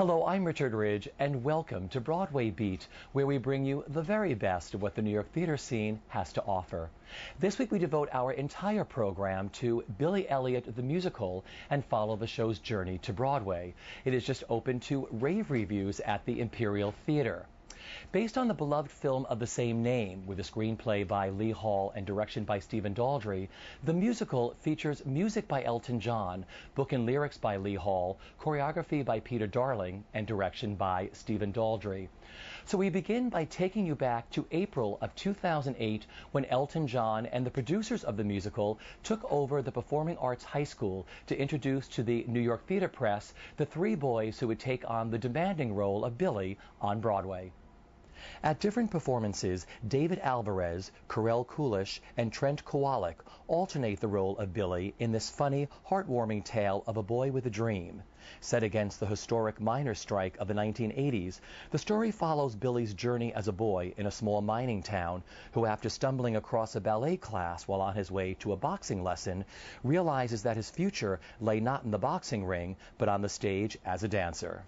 Hello, I'm Richard Ridge, and welcome to Broadway Beat, where we bring you the very best of what the New York theater scene has to offer. This week we devote our entire program to Billy Elliot the Musical and follow the show's journey to Broadway. It is just open to rave reviews at the Imperial Theater. Based on the beloved film of the same name, with a screenplay by Lee Hall and direction by Stephen Daldry, the musical features music by Elton John, book and lyrics by Lee Hall, choreography by Peter Darling, and direction by Stephen Daldry. So we begin by taking you back to April of 2008, when Elton John and the producers of the musical took over the Performing Arts High School to introduce to the New York theater press the three boys who would take on the demanding role of Billy on Broadway. At different performances, David Alvarez, Karel Kulish, and Trent Kowalik alternate the role of Billy in this funny, heartwarming tale of a boy with a dream. Set against the historic miners' strike of the 1980s, the story follows Billy's journey as a boy in a small mining town who, after stumbling across a ballet class while on his way to a boxing lesson, realizes that his future lay not in the boxing ring, but on the stage as a dancer.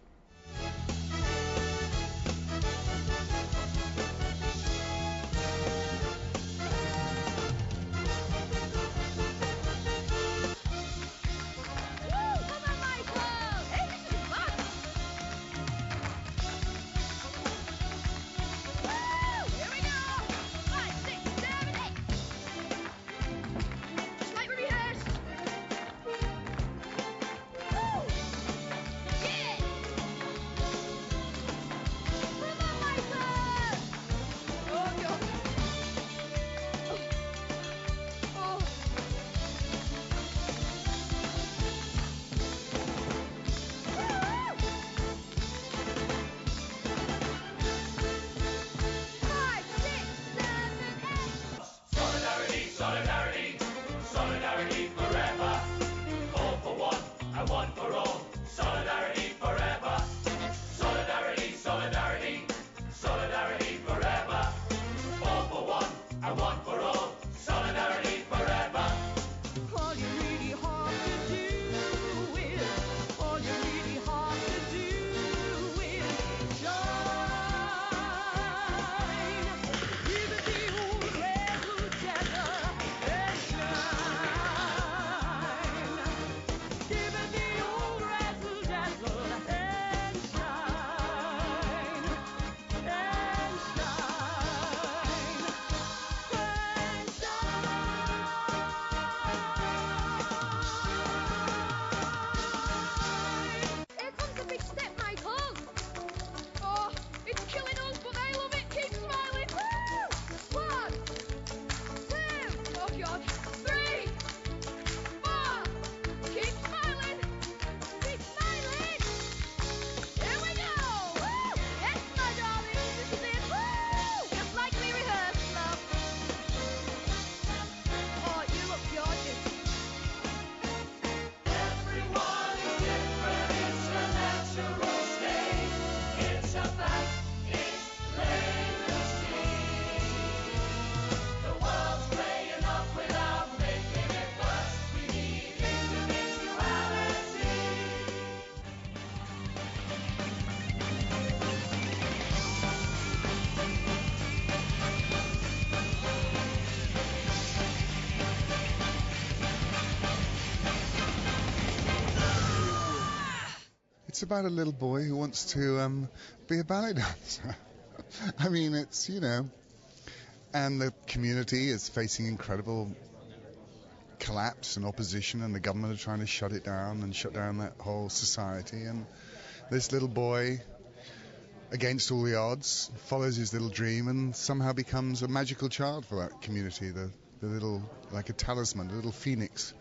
It's about a little boy who wants to be a ballet dancer. I mean, it's, you know, and the community is facing incredible collapse and opposition, and the government are trying to shut it down and shut down that whole society. And this little boy, against all the odds, follows his little dream and somehow becomes a magical child for that community, the little, like a talisman, a little phoenix.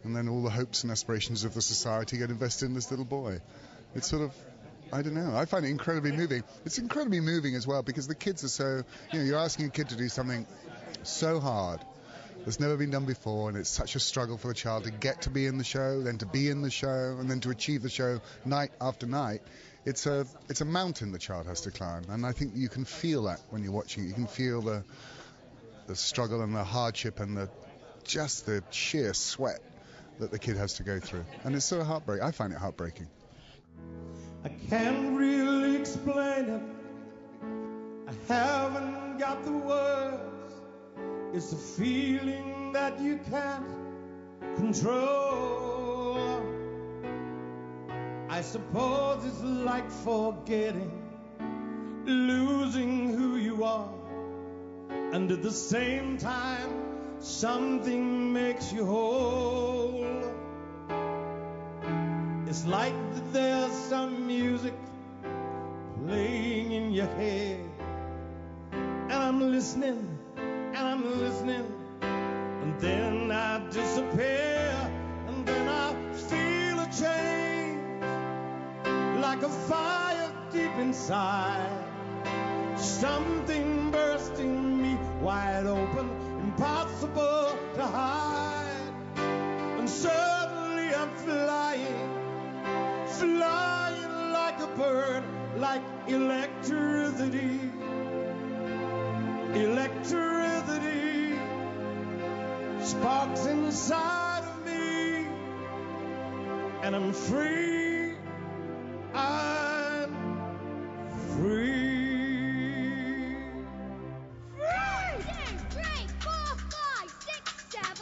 And then all the hopes and aspirations of the society get invested in this little boy. It's sort of, I don't know, I find it incredibly moving. It's incredibly moving as well because the kids are so, you know, you're asking a kid to do something so hard that's never been done before, and it's such a struggle for the child to get to be in the show, then to be in the show, and then to achieve the show night after night. It's a mountain the child has to climb, and I think you can feel that when you're watching it. You can feel the struggle and the hardship and the sheer sweat that the kid has to go through. And it's so heartbreaking. I find it heartbreaking. I can't really explain it. I haven't got the words. It's a feeling that you can't control. I suppose it's like forgetting, losing who you are, and at the same time something makes you whole. It's like that there's some music playing in your head, and I'm listening, and then I disappear, and then I feel a change, like a fire deep inside, something bursting me wide open, impossible to hide, and suddenly I'm flying like a bird, like electricity, sparks inside of me, and I'm free, I'm free. 1, 2, 3, 4, 5, 6, 7, 8.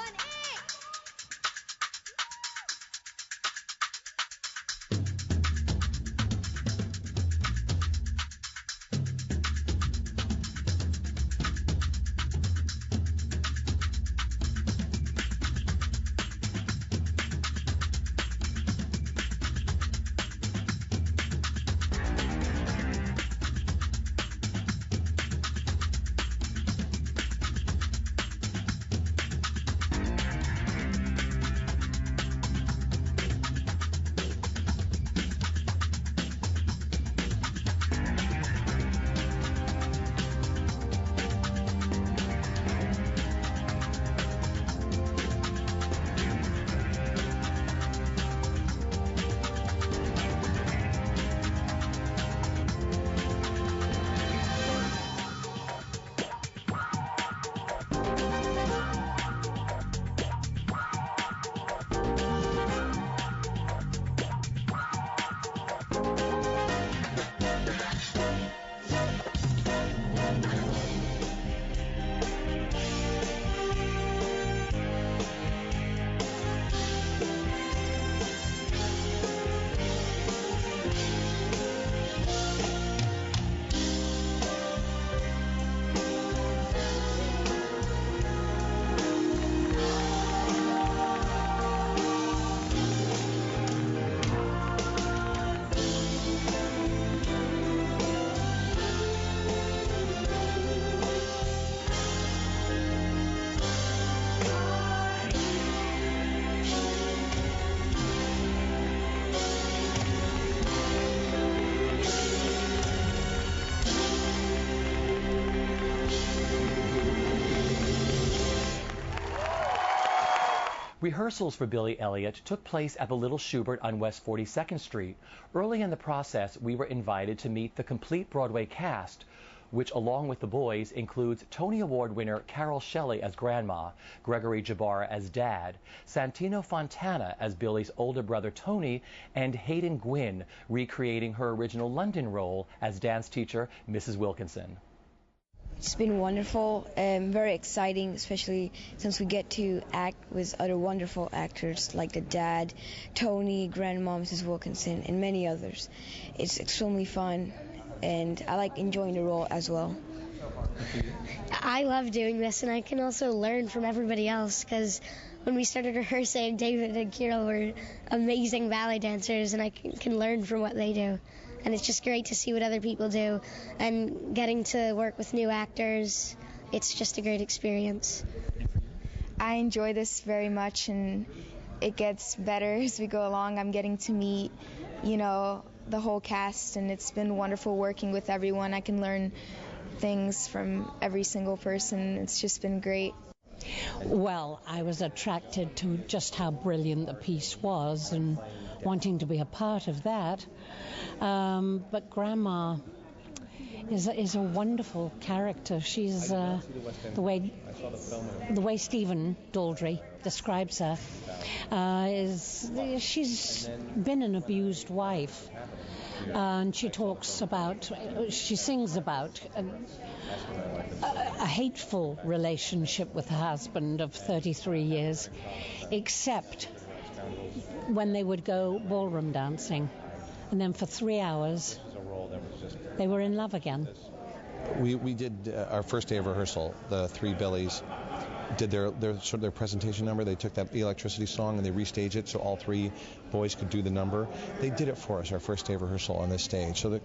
Rehearsals for Billy Elliot took place at the Little Schubert on West 42nd Street. Early in the process, we were invited to meet the complete Broadway cast, which along with the boys includes Tony Award winner Carol Shelley as Grandma, Gregory Jabara as Dad, Santino Fontana as Billy's older brother Tony, and Hayden Gwynn recreating her original London role as dance teacher Mrs. Wilkinson. It's been wonderful, very exciting, especially since we get to act with other wonderful actors like the Dad, Tony, Grandma, Mrs. Wilkinson, and many others. It's extremely fun, and I like enjoying the role as well. I love doing this, and I can also learn from everybody else, because when we started rehearsing, David and Kirill were amazing ballet dancers, and I can learn from what they do. And it's just great to see what other people do, and getting to work with new actors. It's just a great experience. I enjoy this very much, and it gets better as we go along. I'm getting to meet, the whole cast, and it's been wonderful working with everyone. I can learn things from every single person. It's just been great. Well, I was attracted to just how brilliant the piece was and wanting to be a part of that. But Grandma is a wonderful character. She's the way Stephen Daldry describes her she's been an abused wife, and she sings about a hateful relationship with her husband of 33 years, except when they would go ballroom dancing, and then for 3 hours they were in love again. We did our first day of rehearsal. The three Billies did their presentation number. They took that Electricity song and they restaged it so all three boys could do the number. They did it for us our first day of rehearsal on this stage. So that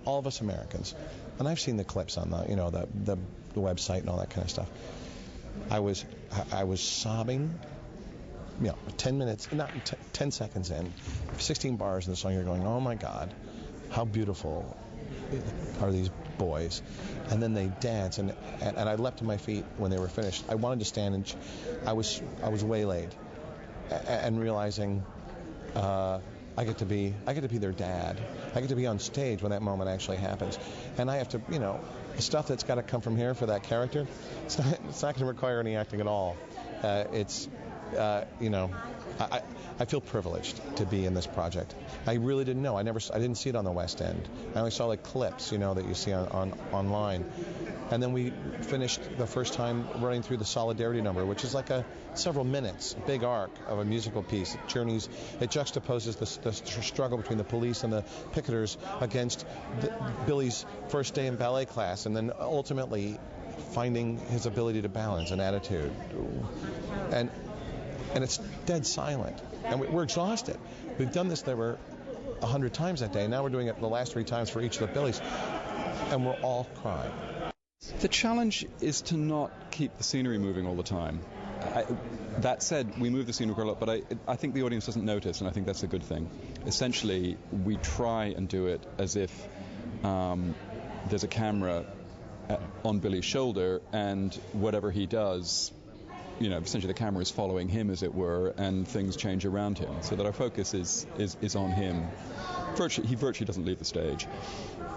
all of us Americans, and I've seen the clips on the website and all that kind of stuff. I was sobbing. 10 seconds in, 16 bars in the song, you're going, oh my God, how beautiful are these boys. And then they dance, and I leapt to my feet when they were finished. I wanted to stand, and I was waylaid, and realizing I get to be their dad. I get to be on stage when that moment actually happens, and I have to, the stuff that's got to come from here for that character. It's not going to require any acting at all. I feel privileged to be in this project. I really didn't know. I didn't see it on the West End. I only saw like clips, that you see on online. And then we finished the first time running through the Solidarity number, which is like a several minutes, big arc of a musical piece. It juxtaposes the struggle between the police and the picketers against Billy's first day in ballet class, and then ultimately finding his ability to balance and attitude. And it's dead silent. And we're exhausted. We've done this 100 times that day. Now we're doing it the last 3 times for each of the Billies. And we're all crying. The challenge is to not keep the scenery moving all the time. That said, we move the scenery a lot, but I think the audience doesn't notice, and I think that's a good thing. Essentially, we try and do it as if there's a camera on Billy's shoulder, and whatever he does, essentially the camera is following him, as it were, and things change around him, so that our focus is on him. He virtually doesn't leave the stage,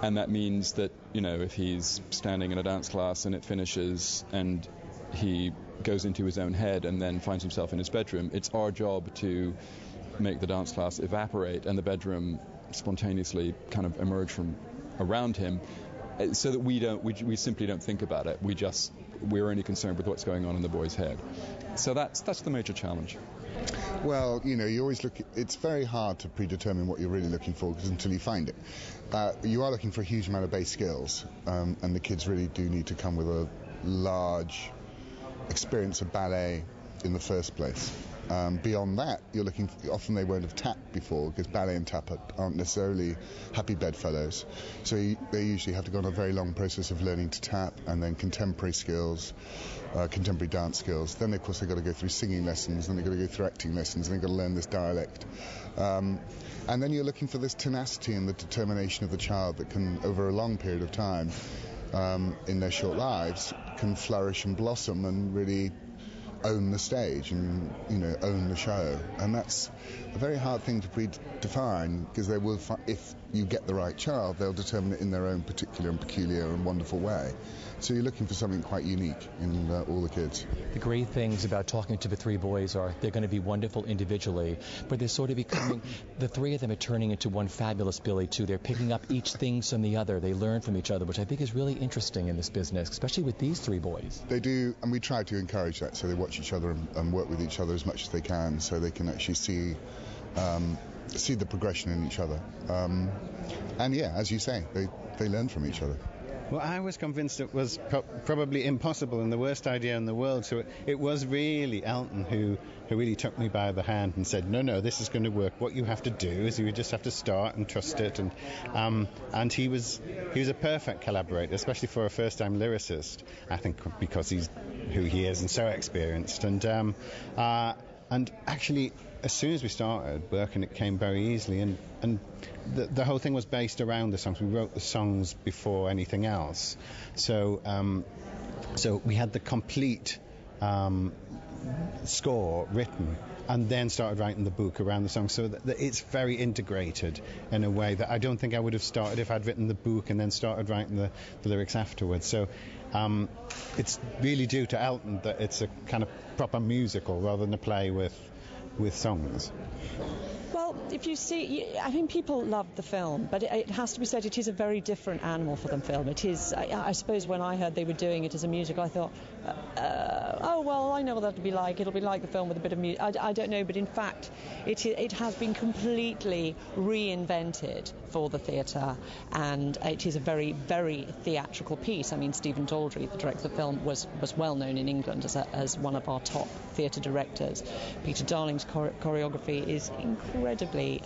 and that means that, if he's standing in a dance class and it finishes and he goes into his own head and then finds himself in his bedroom, it's our job to make the dance class evaporate and the bedroom spontaneously kind of emerge from around him, so that we simply don't think about it. We're only concerned with what's going on in the boy's head. So that's the major challenge. Well, you always it's very hard to predetermine what you're really looking for until you find it. You are looking for a huge amount of base skills, and the kids really do need to come with a large experience of ballet in the first place. Beyond that, often they won't have tapped before, because ballet and tap aren't necessarily happy bedfellows. So they usually have to go on a very long process of learning to tap, and then contemporary skills, contemporary dance skills. Then, of course, they've got to go through singing lessons, then they've got to go through acting lessons, and they've got to learn this dialect. And then you're looking for this tenacity and the determination of the child that can, over a long period of time, in their short lives, can flourish and blossom and really own the stage and own the show. And that's a very hard thing to predefine, because they will, if you get the right child, they'll determine it in their own particular and peculiar and wonderful way. So you're looking for something quite unique in all the kids. The great things about talking to the three boys are they're going to be wonderful individually, but they're sort of becoming, the three of them are turning into one fabulous Billy too. They're picking up each thing from the other. They learn from each other, which I think is really interesting in this business, especially with these three boys. They do, and we try to encourage that, so they watch each other and work with each other as much as they can, so they can actually see the progression in each other. And yeah, as you say, they learn from each other. Well, I was convinced it was probably impossible and the worst idea in the world. So it was really Elton who really took me by the hand and said, no, this is going to work. What you have to do is you just have to start and trust it. And he was a perfect collaborator, especially for a first-time lyricist, I think, because he's who he is and so experienced. And actually, as soon as we started working, it came very easily, and the whole thing was based around the songs. We wrote the songs before anything else, so we had the complete score written and then started writing the book around the song, so that it's very integrated in a way that I don't think I would have started if I'd written the book and then started writing the lyrics afterwards. So it's really due to Elton that it's a kind of proper musical rather than a play with songs. Well, if you see, I mean, people love the film, but it has to be said it is a very different animal for the film. It is, I suppose when I heard they were doing it as a musical, I thought, oh, well, I know what that'll be like. It'll be like the film with a bit of music. I don't know, but in fact, it has been completely reinvented for the theatre, and it is a very, very theatrical piece. I mean, Stephen Daldry, the director of the film, was well known in England as one of our top theatre directors. Peter Darling's choreography is incredibly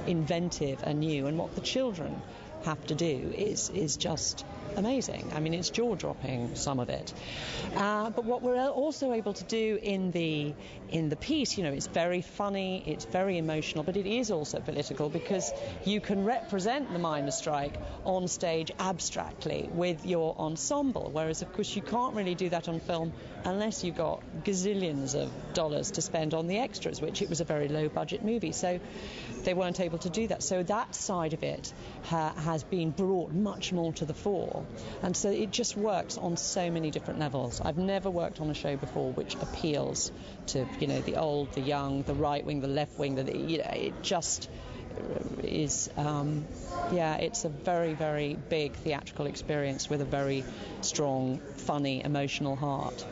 inventive and new, and what the children have to do is just amazing. I mean, it's jaw-dropping, some of it. But what we're also able to do in the piece, it's very funny, it's very emotional, but it is also political, because you can represent the miners' strike on stage abstractly with your ensemble, whereas, of course, you can't really do that on film unless you've got gazillions of dollars to spend on the extras, which it was a very low-budget movie, so they weren't able to do that. So that side of it has been brought much more to the fore, and so it just works on so many different levels. I've never worked on a show before which appeals to, the old, the young, the right wing, the left wing. It just is, it's a very, very big theatrical experience with a very strong, funny, emotional heart.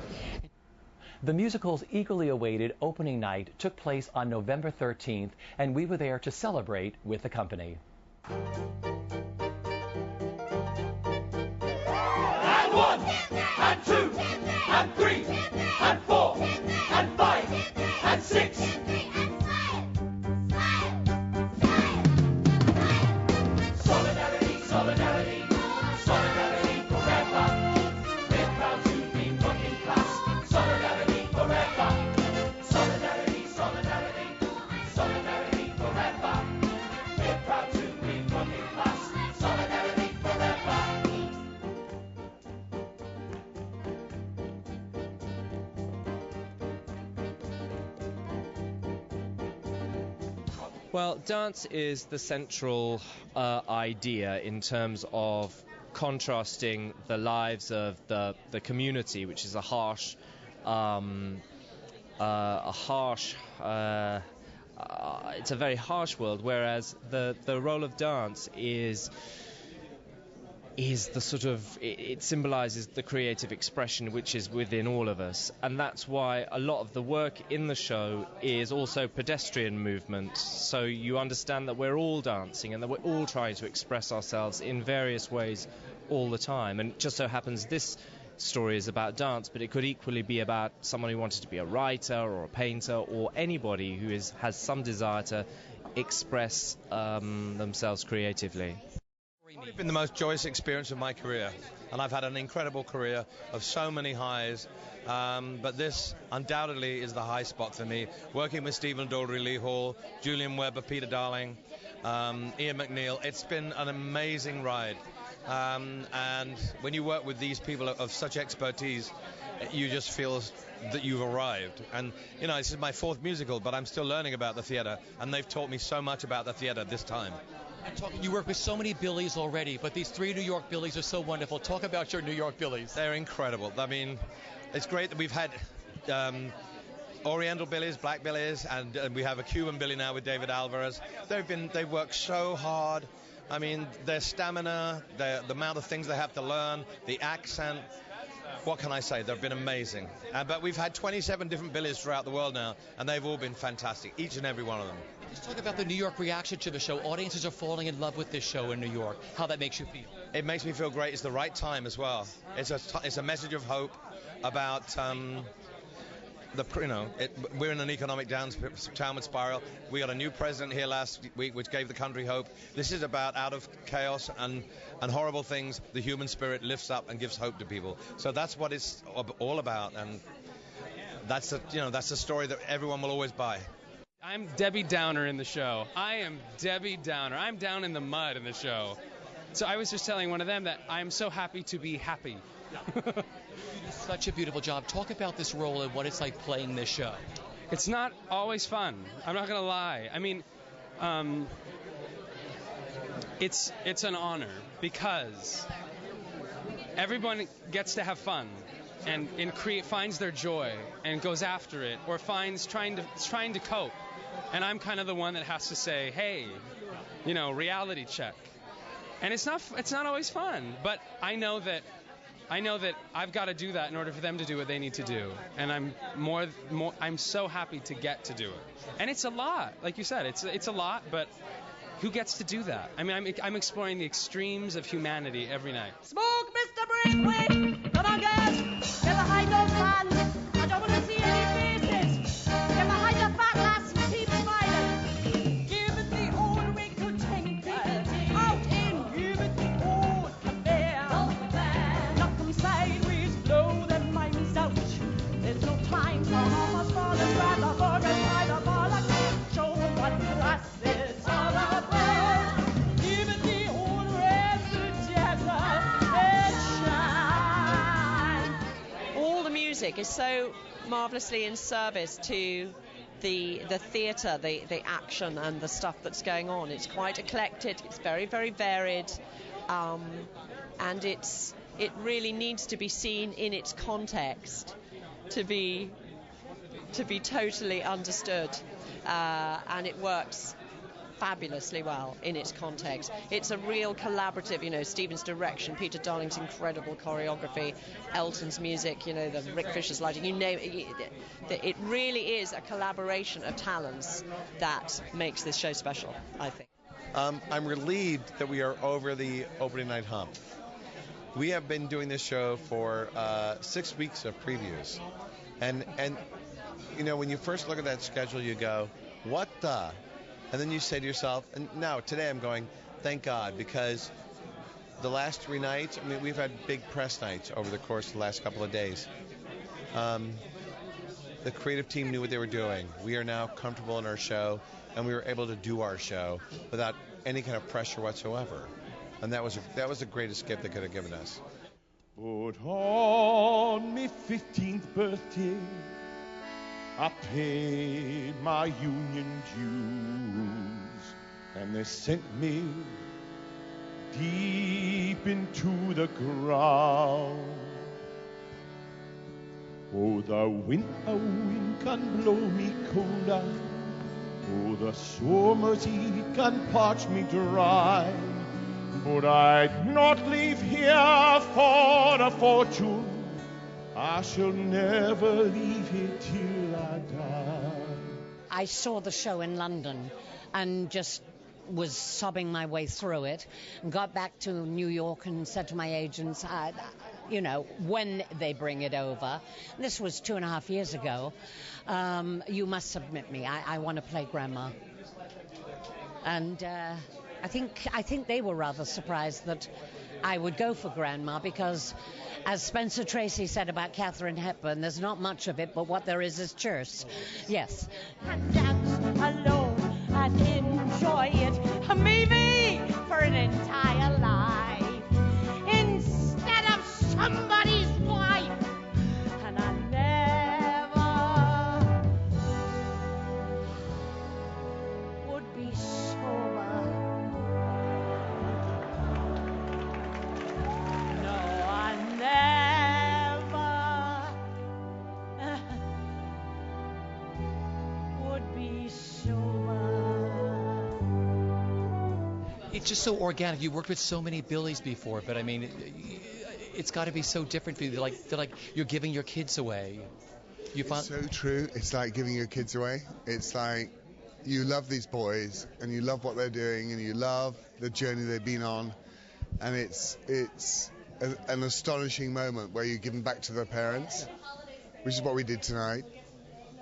The musical's eagerly awaited opening night took place on November 13th, and we were there to celebrate with the company. And 1, and 2, and 3, and 4, and 5, and 6. Solidarity, solidarity, solidarity forever. We're proud to be working class. Solidarity forever. Solidarity, solidarity, solidarity forever. We're proud to be working class. Solidarity forever. Well, dance is the central idea in terms of contrasting the lives of the community, which is a harsh, it's a very harsh world, whereas the role of dance is the sort of, it symbolizes the creative expression which is within all of us, and that's why a lot of the work in the show is also pedestrian movement, so you understand that we're all dancing and that we're all trying to express ourselves in various ways all the time. And it just so happens this story is about dance, but it could equally be about someone who wanted to be a writer or a painter, or anybody who has some desire to express themselves creatively. It's been the most joyous experience of my career, and I've had an incredible career of so many highs, but this undoubtedly is the high spot for me. Working with Stephen Daldry, Lee Hall, Julian Webber, Peter Darling, Ian McNeil, it's been an amazing ride, and when you work with these people of such expertise, you just feel that you've arrived. And this is my 4th musical, but I'm still learning about the theatre, and they've taught me so much about the theatre this time. You work with so many Billies already, but these 3 New York Billies are so wonderful. Talk about your New York Billies. They're incredible. I mean, it's great that we've had Oriental Billies, Black Billies, and we have a Cuban Billy now with David Alvarez. They've worked so hard. I mean, their stamina, the amount of things they have to learn, the accent. What can I say? They've been amazing. But we've had 27 different Billies throughout the world now, and they've all been fantastic, each and every one of them. Let's talk about the New York reaction to the show. Audiences are falling in love with this show in New York. How that makes you feel? It makes me feel great. It's the right time as well. It's a message of hope about we're in an economic downward spiral. We got a new president here last week, which gave the country hope. This is about, out of chaos and horrible things, the human spirit lifts up and gives hope to people. So that's what it's all about, and that's the story that everyone will always buy. I'm Debbie Downer in the show. I am Debbie Downer. I'm down in the mud in the show. So I was just telling one of them that I'm so happy to be happy. You do such a beautiful job. Talk about this role and what it's like playing this show. It's not always fun. I'm not going to lie. I mean, it's an honor because everyone gets to have fun and finds their joy and goes after it, or finds trying to cope. And I'm kind of the one that has to say, hey, reality check. And it's not always fun, but I know that I've got to do that in order for them to do what they need to do. And I'm so happy to get to do it. And it's a lot, like you said, it's a lot, but who gets to do that? I mean, I'm exploring the extremes of humanity every night. Smoke, Mr. Braithwaite! Come on, guys! Get behind those fans! I don't want to see any faces! Get behind the fat lass and keep smiling! Give it the old wrinkled tinkle! Out in! Give it the old affair! Knock them sideways, blow them minds out! There's no time for almost for the rather forget by the bollocks! Show them what class is all about! Give it the old red jacket! All the music is so marvelously in service to the theatre, the action and the stuff that's going on. It's quite eclectic, it's very, very varied, and it really needs to be seen in its context to be totally understood, and it works fabulously well in its context. It's a real collaborative, Stephen's direction, Peter Darling's incredible choreography, Elton's music, the Rick Fisher's lighting, you name it. It really is a collaboration of talents that makes this show special, I think. I'm relieved that we are over the opening night hump. We have been doing this show for 6 weeks of previews. And when you first look at that schedule, you go, what the? And then you say to yourself, and now today I'm going, thank God, because the last 3 nights, we've had big press nights over the course of the last couple of days. The creative team knew what they were doing. We are now comfortable in our show, and we were able to do our show without any kind of pressure whatsoever. And that was the greatest gift they could have given us. But on my 15th birthday, I paid my union dues, and they sent me deep into the ground. Oh, the winter wind can blow me colder, oh, the summer's heat can parch me dry, but I'd not leave here for a fortune. I shall never leave here till I die. I saw the show in London and just was sobbing my way through it, and got back to New York and said to my agents, when they bring it over, this was 2.5 years ago, you must submit me. I want to play Grandma. And I think they were rather surprised that I would go for Grandma, because as Spencer Tracy said about Katharine Hepburn, there's not much of it, but what there is cheers. Yes. And dance alone and enjoy it, maybe for an entire life, instead of somebody's wife. And I never would be sober. No, I never would be sober. It's just so organic. You worked with so many Billies before, but I mean, it's got to be so different for you. They're like you're giving your kids away. It's so true. It's like giving your kids away. It's like you love these boys and you love what they're doing and you love the journey they've been on, and it's an astonishing moment where you give them back to their parents, which is what we did tonight.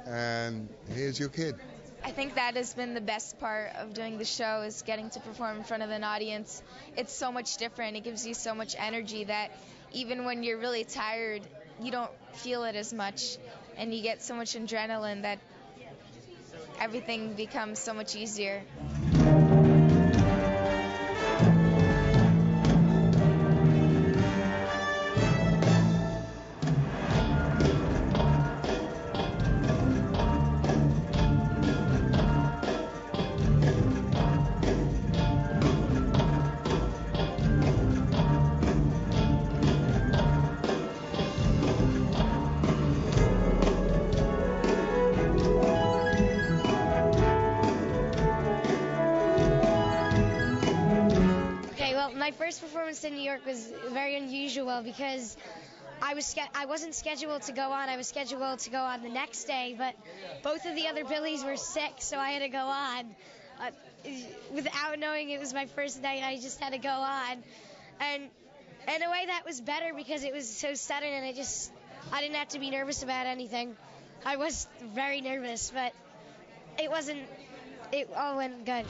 And here's your kid. I think that has been the best part of doing the show, is getting to perform in front of an audience. It's so much different. It gives you so much energy that even when you're really tired, you don't feel it as much, and you get so much adrenaline that everything becomes so much easier. my first performance in New York was very unusual because I wasn't scheduled to go on. I was scheduled to go on the next day, but both of the other Billies were sick, so I had to go on. Without knowing it was my first night, I just had to go on. And in a way that was better because it was so sudden and I didn't have to be nervous about anything. I was very nervous, but it all went good.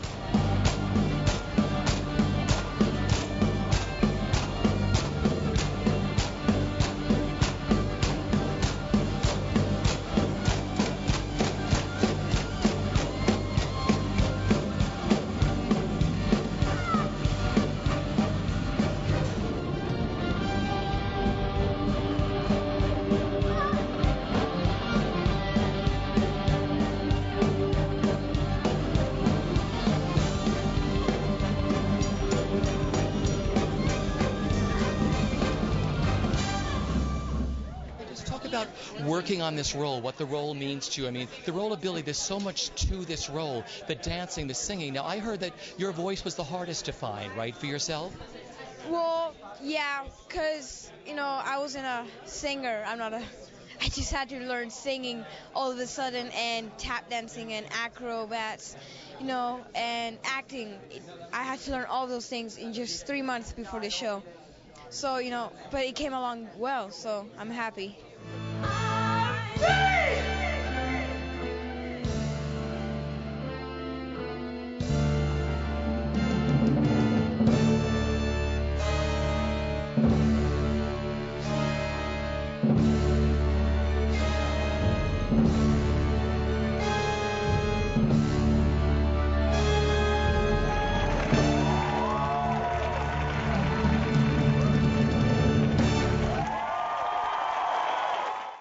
Working on this role, what the role means to you. I mean, the role of Billy, there's so much to this role, the dancing, the singing. Now, I heard that your voice was the hardest to find, right, for yourself? Well, yeah, because, I wasn't a singer. I just had to learn singing all of a sudden and tap dancing and acrobats, and acting. I had to learn all those things in just 3 months before the show. So, but it came along well, so I'm happy.